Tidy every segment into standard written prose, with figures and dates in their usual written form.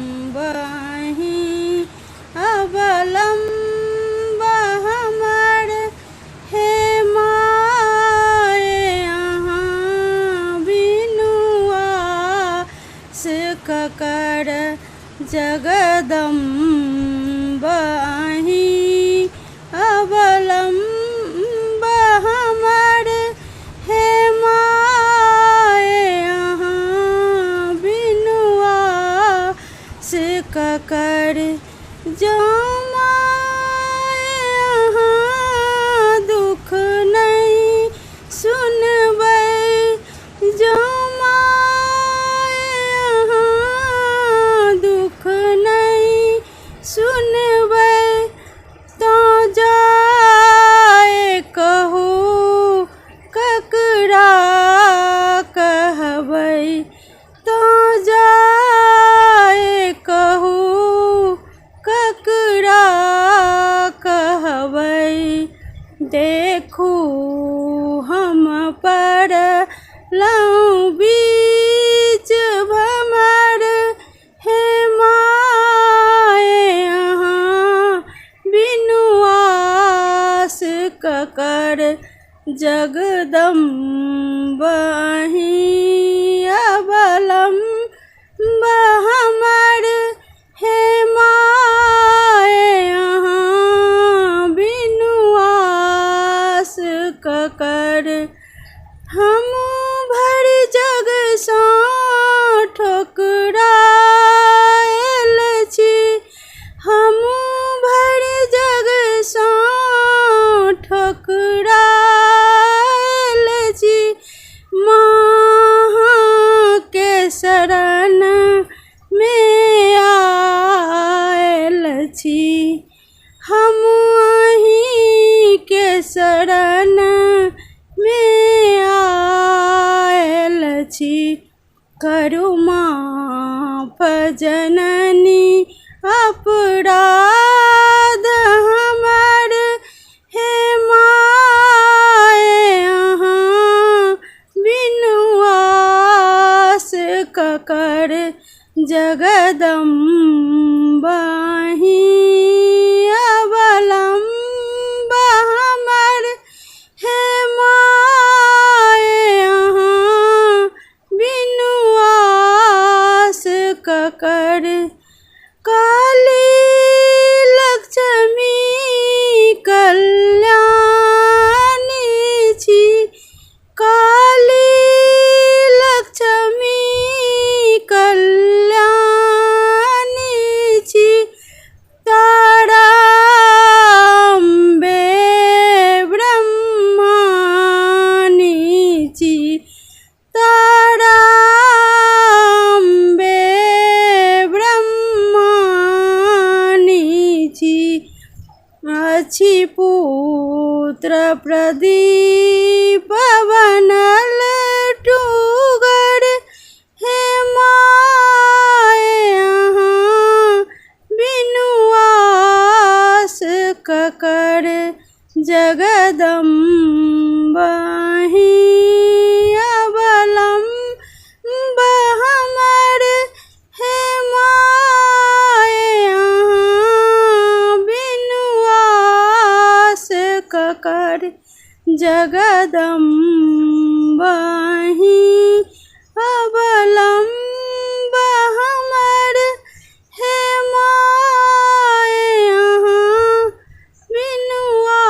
जगदम्बाहि अवलम्ब हमर हे माए अहाँ बिनुआ से ककर जगदम्बाहि अवलम्ब हमर हे माए अहाँ बिनुआ से ककर जो माए अहाँ दुख नहीं सुनबै जो माए अहाँ दुख नहीं सुनबै तो जाए कहू ककरा कहबै तो जाए कहू ककरा कहबै देखू हम पड़लहुँ बीच भमर हे माए अहाँ बिनुआ से ककर जगदम्बाहि अवलम्ब हमर हे माए अहाँ बिनुआ से ककर हम भर जग सँ ठोकरायल छी हम भर जग सँ ठोकरायल छी माँ के शरण में आयल छी हम अहीं के शरण में आयल छी करू माफ जननी अपराध हमर हे माए अहाँ बिनुआ से ककर जगदम्बाहि अवलम्ब हमर हे माए अहाँ बिनुआ से ककर काली लक्ष्मी कल्याणी छी काली लक्ष्मी कल्याणी छी तारा अम्बे ब्रह्माणी छी तारा अम्बे ब्रह्माणी छी अछि पुत्र प्रदीप बनल टूगर हे माए अहाँ बिनुआ से ककर जगदम्बाहि अवलम्ब हमर हे माए अहाँ बिनुआ से ककर जगदम्बाहि अवलम्ब हमर हे माए अहाँ बिनुआ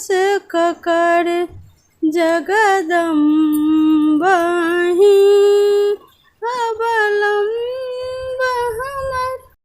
से ककर जगदम्ब